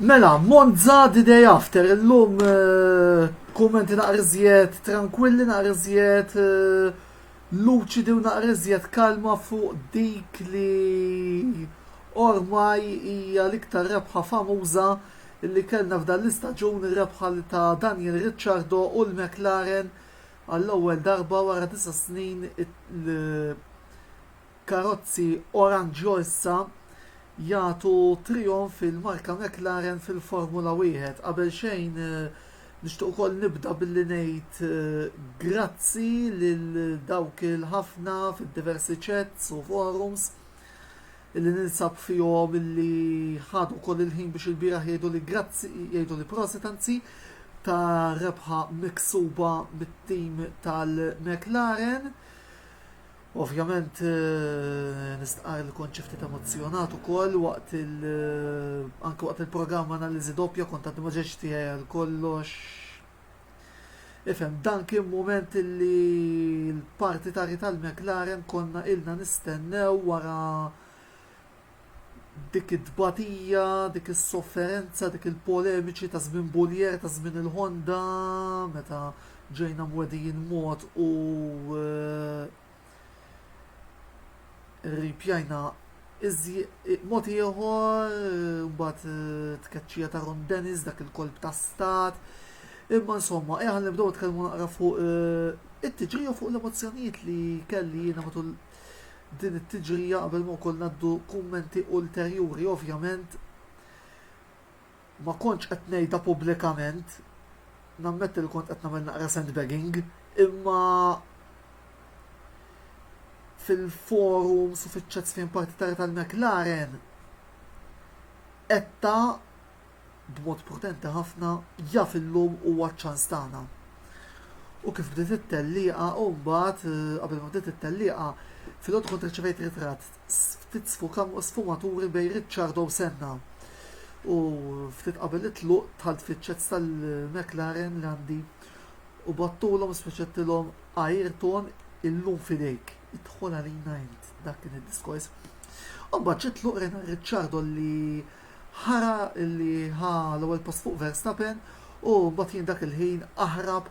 Mela, Monza the day after, illum kummenti naqrżiet, tranquilli naqrżiet, luċidi u naqrżiet kalma fuq dik li ormai hija l-iktar rebħa famuża li kellna f'dan l-istaġun ir-rebħa ta' Daniel Ricciardo u l-McLaren għall-ewwel darba wara 9 snin il-karozzi oranġo issa jagħtu trionf fil-marka McLaren fil-Formula 1. Qabel xejn nixtieq ukoll nibda billi ngħid grazzi lil dawk il-ħafna fid-diversi chats u forums illi ninsab fihom illi ħadu wkoll il-ħin biex il-bieraħ jgħidu li grazzi, jgħidu li proset anzi ta' rebħa miksuba mit-tim tal-McLaren. Ovvjament nistqar li kont xi ftit emozjonat ukoll anke waqt il-programm analiżi doppja kont għad ma ġejx tiegħi għal kollox. Ifhem dan kien mument li l-partitari tal-McLaren konna ilna nistennew wara dik id-dbatija, dik is-sofferenza, dik il-polemiċi ta' żmien Bullier, ta' żmien il-Honda, meta ġejna mwedijin mod u ripjajna mod ieħor, mbagħad tkeċċija ta' Ron Dennis dak il-kolb ta' stat. Imma insomma, ħalli nibdew nitkellmu naqra fuq it-tiġrija fuq l-emozzjonijiet li kelli jiena matul din it-tiġrija qabel ma wkoll ngħaddu kummenti ulterjuri. Ovvjament ma kontx qed ngħidha pubblikament, nammetti li kont qed nagħmel naqra sandbagging, imma fil-forums u fiċ-chats fejn partitari tal-McLaren etta b'mod potenti ħafna jaf illum huwa ċ-ċans tagħna. U kif bdiet it-tellieqa u mbagħad qabel ma bdiet it-tellieqa fil-għod kont rċevejt ritratt ftit sfumaturi bejn Ricciardo u Senna. U ftit qabel itluq tħalt fiċ-chats tal-McLaren li għandi u battulhom speċettilhom Ayrton illum fidejk. Idħol għalina int, dak kien id-diskors. U mbagħad ġitluq rena Ricciardo li ħara li ħa l-ewwel post fuq Verstappen u mbagħad jien dak il-ħin aħrab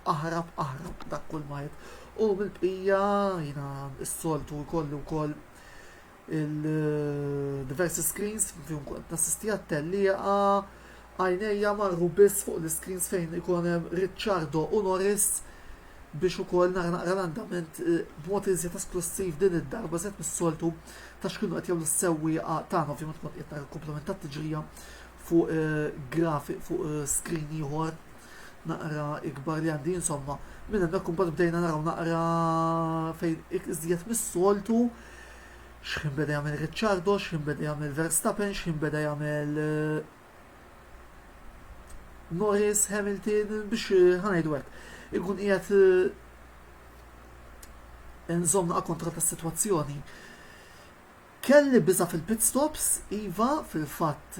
dak kull ma jgħid. U mill-bqija jiena s-soltu jkolli wkoll il-diversi screens fihom kont nassisti għat-tellieqa għajnejja marru biss fuq l-screens fejn ikun hemm Ricciardo u Norris biex ukoll naqra l-andament b'mod iżjed esklusiv din id-darba żed mis-soltu ta' x'kienu qed jagħmlu s-sewwieqa tagħna. Ovvjament kont qed nara komplement tat-tiġrija fuq grafik fuq screen ieħor naqra ikbar li għandi. Insomma, minn hemmhekk imbagħad bdejna naraw naqra fejn iżjed mis-soltu x'kien beda jagħmel Ricciardo, x'kien beda jagħmel Verstappen, x'kien beda jagħmel Norris, Hamilton biex ħanajdu hekk. Ikun qiegħed inżomm naqa' kontra tas-sitwazzjoni. Kelli biża' fil-pit stops, iva fil-fatt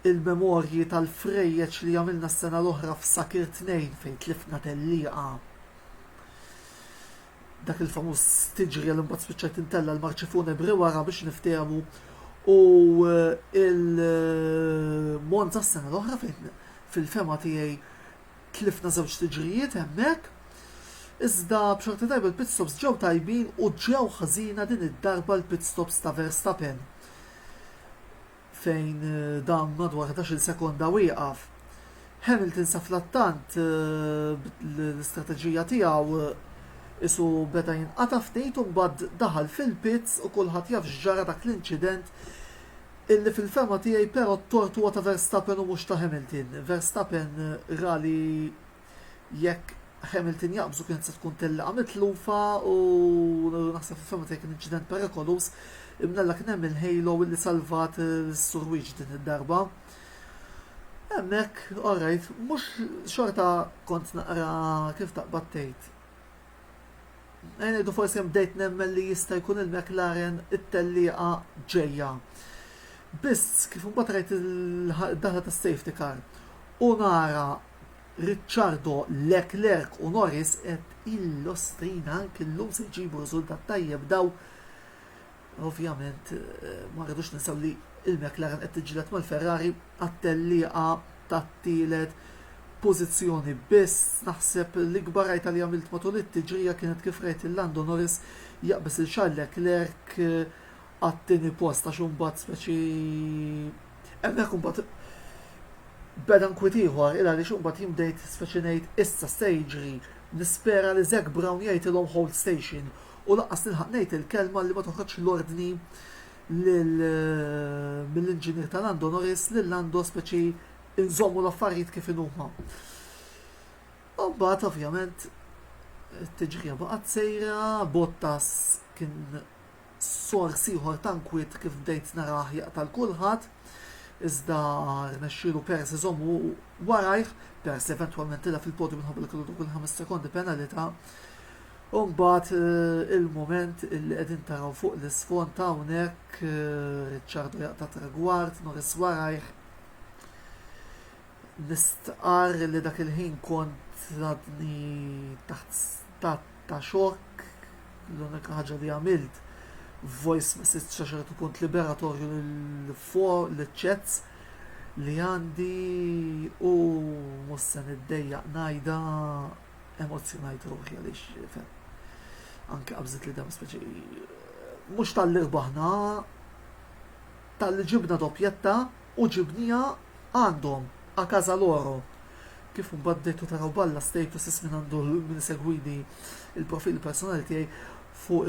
il-memorji tal-frejjeċ li għamilna s-sena l-oħra f'Sakir 2 fejn tlifna tellieqa. Dak il-famuż tiġri li mbagħad spiċċajt intella l-marċi funebri wara biex niftehmu u il-Monza s-sena l-oħra fejn fil-fema tiegħi tlifna żewġ tiġrijiet hemmhekk. Iżda b'xorta tajba l-pit stops ġew tajbin u ġew ħażina din id-darba l-pit stops ta' Verstappen fejn dan madwar 11 sekonda wieqaf. Hamilton sa flattant l-istrateġija tiegħu isu beda jinqata' ftit u mbagħad daħal fil-pits u kulħadd jaf x'ġara dak l-inċident illi fil-fema tiegħi però t-tort huwa ta' Verstappen u mhux ta' Hamilton. Verstappen rali jekk Hamilton jaqbżu kien se tkun tellieqa mitlufa u naħseb fil-fema tiegħi kien inċident perikolus imnella kien hemm il-halo illi salvat s-surwiġ din id-darba. Hemmhekk, alright, mhux xorta kont naqra kif taqbad tgħid. Ngħidu forsi hemm bdejt nemmen li jista' jkun il-McLaren it-tellieqa ġejja. Biss kif imbagħad rajt il-daħla tas-safety car u nara Ricciardo, Leclerc u Norris qed illostrina anke llum se jġibu riżultat tajjeb daw. Ovvjament ma rridux ninsaw li il-McLaren qed tiġġieled mal-Ferrari għat-tellieqa tat-tielet pożizzjoni biss. Naħseb l-ikbar rajt li għamilt matul it-tiġrija kienet kif rajt il-Lando Norris jaqbes il-Charles Leclerc għat-tieni post għax imbagħad speċi hemmhekk imbagħad beda nkwiet ieħor il għaliex imbagħad jimdejt speċi ngħid issa se jiġri nispera li Zac Brown jgħidilhom hold station u laqqas nilħaq ngħid il-kelma li ma toħroġx l-ordni mill-inġinier ta' Lando Norris lil Lando speċi inżommu l-affarijiet kif inhuma. U mbagħad ovvjament it-tiġrija baqgħet sejra, Bottas kien sors ieħor tankwiet kif bdejt narah jaqtal kulħadd, iżda rnexxielu Perez iżommu warajh, Perez eventwalment tilha fil-podium minħabba li kellu kull 5 sekondi penalità. U mbagħad il-mument illi qegħdin taraw fuq l-isfond ta' hawnhekk Ricciardo jaqta' tragward, Norris warajh. Nistqar li dak il-ħin kont għadni taħt ta' xokk, l-unika ħaġa li għamilt voice message ċertu punt liberatorju l-ċets li għandi u mussa niddejjaq ngħidha emozjonajt ruħi għaliex anke qabżet li dam speċi mhux tal-li rbaħna tal-li ġibna doppjetta u ġibnija għandhom a casa loro. Kif mbaddejtu taraw balla status minn għandu minn segwidi il-profil personali tiegħi fuq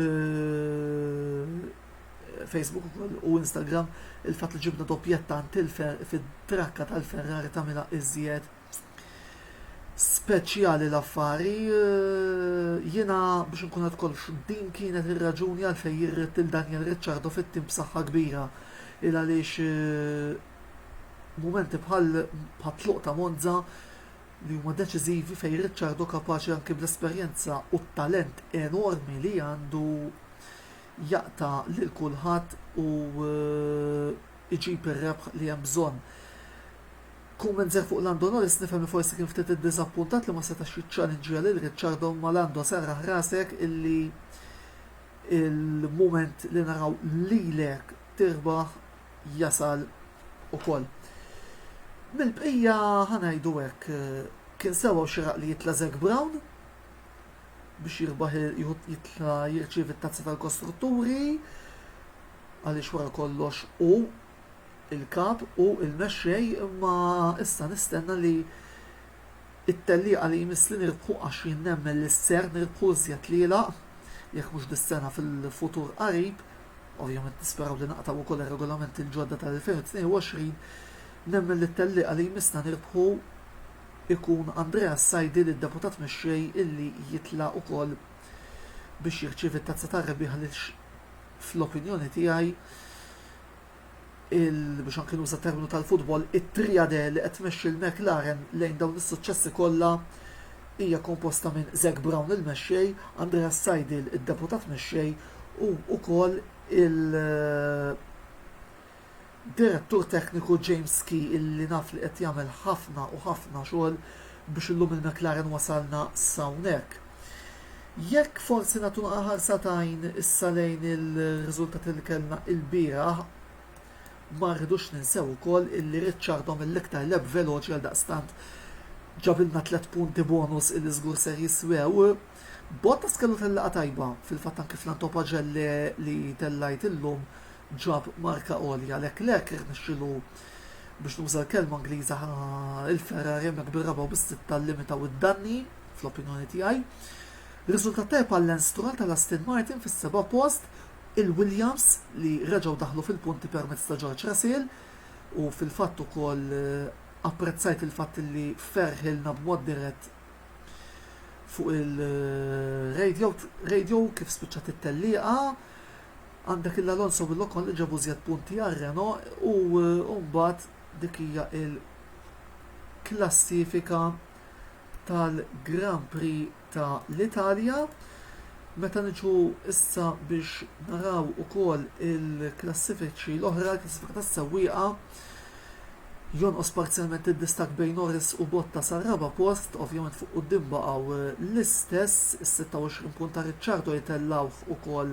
Facebook u Instagram il-fatt li ġibna doppjetta fid-trakka tal-Ferrari tagħmilha iżjed speċjali l-affari. Jiena biex nkun qed kollox din kienet ir-raġuni għalfejn jirrid il-Daniel Ricciardo fit-tim b'saħħa kbira il għaliex mumenti bħal tluq ta' Monza li huma deċiżivi fejn Ricciardo kapaċi anke bl-esperjenza u t-talent enormi li għandu jaqta' lil kulħadd u iġib ir-rebħ li hemm bżonn. Kummenzer fuq Lando Norris nifhem li forsi kien ftit iddiżappuntat li ma setax jiċċallenġja lil Ricciardo ma Lando serraħ rasek illi il-mument li naraw lilek tirbaħ jasal ukoll. Mill-bqija ħanajdu hekk kien sewa xiraq li jitla Zac Brown biex jirbaħ jitla jirċiev it-tazza tal-kostrutturi għaliex wara kollox u il-kap u il-mexxej imma issa nistenna li it-tellieqa li jmiss li nirbħu għax nemmen li s-ser nirbħu żjed liela jekk mhux dis-sena fil-futur qarib, ovvjament nisperaw li naqtaw ukoll ir-regolamenti l-ġodda tal-2022. Nemmen li t-tellieqa li jmissna nirbħu ikun Andreas Seidel id-deputat mexxej illi jitla ukoll biex jirċiev it-tazza tar-rebbieħ għaliex fl-opinjoni tiegħi biex anke nuża terminu tal-futbol it-triade li qed tmexxi l-McLaren lejn dawn is-suċċessi kollha hija komposta minn Zac Brown il-mexxej, Andreas Seidel id-deputat mexxej u wkoll il-direttur tekniku James Key illi naf li qed jagħmel ħafna u ħafna xogħol biex illum il-McLaren wasalna s'hawnhekk. Jekk forsi nagħtu ħarsatajn issa lejn il-riżultati li kellna il-bieraħ ma rridux ninsew ukoll illi Ricciardo mill-iktar leb veloċi għal daqstant ġabilna 3 punti bonus illi żgur ser jiswew. Bottas kellu tellaqa tajba fil-fatt anke fl-Antopagel li tellajt illum ġab marka għolja Leclerc irnexxielu biex nuża l-kelma Ingliża il-Ferrari hemmhekk bir-raba' u bis-sitt tal-limita u d-danni fl-opinjoni tiegħi. Riżultat tajb għall-Lance Stroll tal-Aston Martin fis-7 post, il-Williams li reġgħu daħlu fil-punti permezz ta' George Russell u fil-fatt ukoll apprezzajt il-fatt li ferħilna b'mod dirett fuq il-radio kif spiċċat it-tellieqa għandek il-Alonso bil-Ocon li ġabu żjed punti għar-Renault u mbagħad dik hija il-klassifika tal-Grand Prix ta' l-Italja. Meta niġu issa biex naraw ukoll il-klassifiċi l-oħra, l-klassifika tas-sewwieqa jonqos parzjalment id-distak bejn Norris u Bottas sar-raba' post, ovvjament fuq quddiem baqgħu l-istess, is-26 punt ta' Ricciardo jitellawh ukoll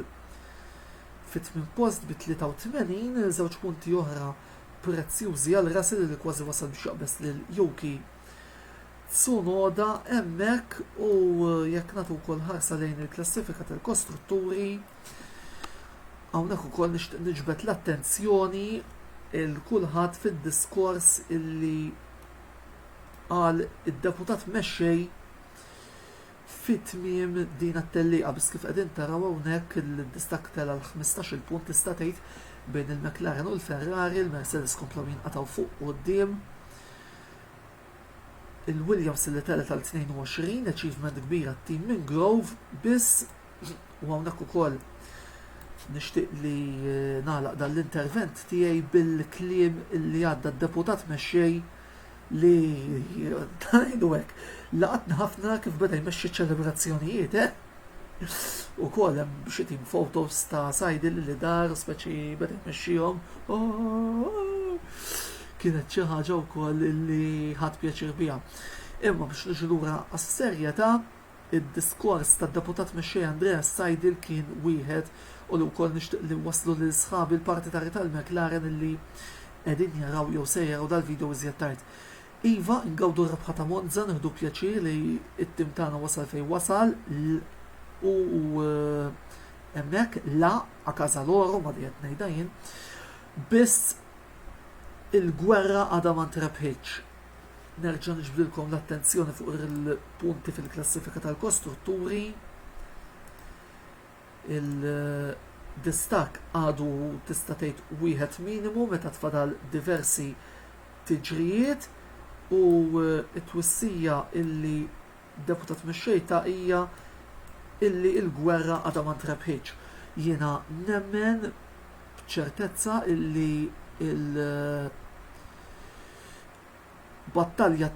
fit-8 post bi 83, żewġ punti oħra prezzjużi għal Russell li kważi wasal biex jaqbes lil Yuki Tsunoda hemmhekk u jekk nagħtu wkoll ħarsa lejn il-klassifika tal-kostrutturi hawnhekk ukoll nixtieq niġbed l-attenzjoni il kulħadd fid-diskors illi qal id-deputat mexxej fit-tmiem din at-tellieqa biss kif qegħdin taraw hawnhekk il-distak tela l-15 punt tista' tgħid bejn il-McLaren u l-Ferrari, il-Mercedes komplu jinqataw fuq quddiem. Il-Williams li tela tal-22 achievement kbira t-tim minn Grove biss u hawnhekk ukoll nixtieq li nagħlaq dan l-intervent tiegħi bil-kliem li għadda d-deputat mexxej li ngħidu hekk laqatna ħafna kif beda jmexxi ċelebrazzjonijiet, u kol hemm xi tim photos ta' Seidel li dar speċi beda jmexxihom. Kienet xi ħaġa wkoll li ħadd pjaċir biha. Imma biex niġu lura għas-serjetà, id-diskors tad-deputat mexxej Andreas Seidel kien wieħed u li wkoll nixtieq li waslu lil sħabi l-partitari tal-McLaren li qegħdin jaraw jew se jaraw dal-video iżjed tard. Iva, ngawdu r-rebħa ta' Monza, nieħdu pjaċir li t-tim tagħna wasal fejn wasal u hemmhekk la a loro ma qed ngħidha jien, biss il-gwerra għadha ma ntrebħitx. Nerġa' niġbdilkom l-attenzjoni fuq il-punti fil-klassifika tal-kostrutturi. Il-distak għadu tista' tgħid wieħed minimu meta tfadal diversi tiġrijiet u t-twissija illi deputat mexxejta hija illi il-gwerra għadha ma ntrebħitx. Jiena nemmen b'ċertezza illi il-battalja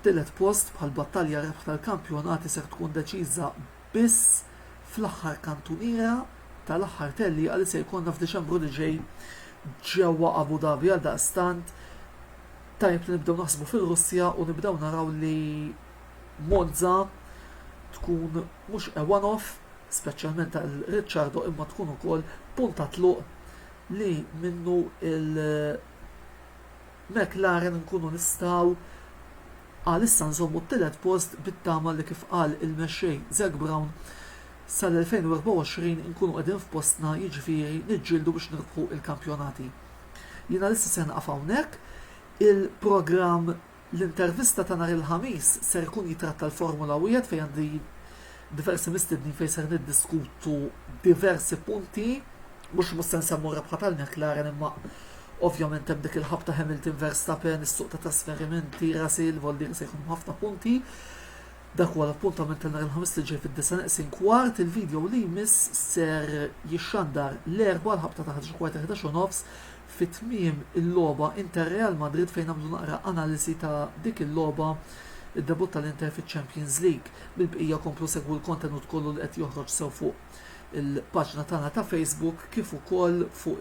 t-tielet post bħal battalja rebħ tal-kampjonati ser tkun deċiża biss fl-aħħar kantuniera tal-aħħar telli għal se jkollna f'Diċembru li ġej ġewwa Abu Dhabi għal daqstant tajb li nibdew naħsbu fil-Russja u nibdew naraw li Monza tkun mhux one-off, speċjalment għal Ricciardo, imma tkun ukoll punta tluq li minnu il-McLaren nkunu nistgħu għalissa nżommu t-tielet post bit-tama li kif qal il-mexxej Zac Brown sal-2024 nkunu qegħdin f'postna jiġifieri niġġieldu biex nirbħu il-kampjonati. Jiena lissa se naqaf hawnhekk. Il-programm l-intervista ta' nhar il-ħamis ser jkun jitratta l-Formula 1 fejn għandi diversi mistednin fejn ser niddiskutu diversi punti, mhux se nsemmu rebħa tal-McLaren imma ovvjament hemm dik il-ħabta Hamilton Verstappen, is-suq ta' trasferimenti, Russell, Voldir se jkunu ħafna punti. Dak huwa l-appuntament ta' nhar il-ħamis li ġej fid-9:15. Il-video li jmiss ser jixxandar l-erba' l-ħabta ta' 11:15 fit-tmiem il-logħba Inter Real Madrid fejn nagħmlu naqra analisi ta' dik il-logħba id-debut tal-Inter fiċ-Champions League. Bil-bqija komplu segwu l-kontenut kollu li qed joħroġ sew fuq il-paġna tagħna ta' Facebook kif ukoll fuq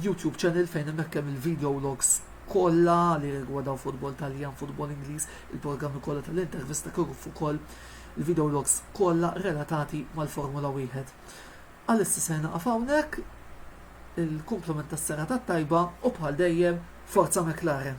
YouTube channel fejn hemmhekk hemm il-video logs kollha li rigwardaw futbol Taljan, futbol Ingliż, il-programmi kollha tal-intervista kif ukoll il-video logs kollha relatati mal-Formula 1. Għal-issa se naqaf hawnhekk il-kumplament tas-sena tat-tajba u bħal dejjem Forza McLaren.